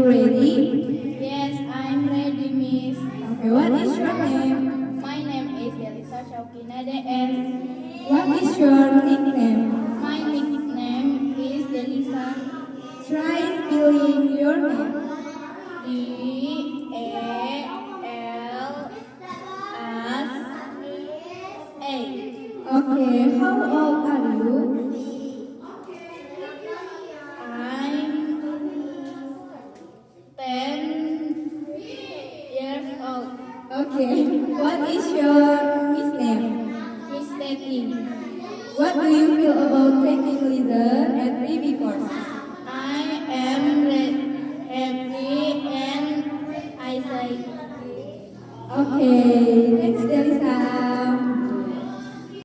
you ready? Yes, I'm ready, Miss. Okay, what is your name? My name is Elisa Shaukinade and What is your nickname? my nickname is Delisa. Try spelling your name. D-A-L-S-A. Okay, how old are you? I'm 10 years old. Okay, what is your nickname? Miss Teti. What do you feel about taking leader at baby course? I am happy and excited. Okay, thanks Delisa.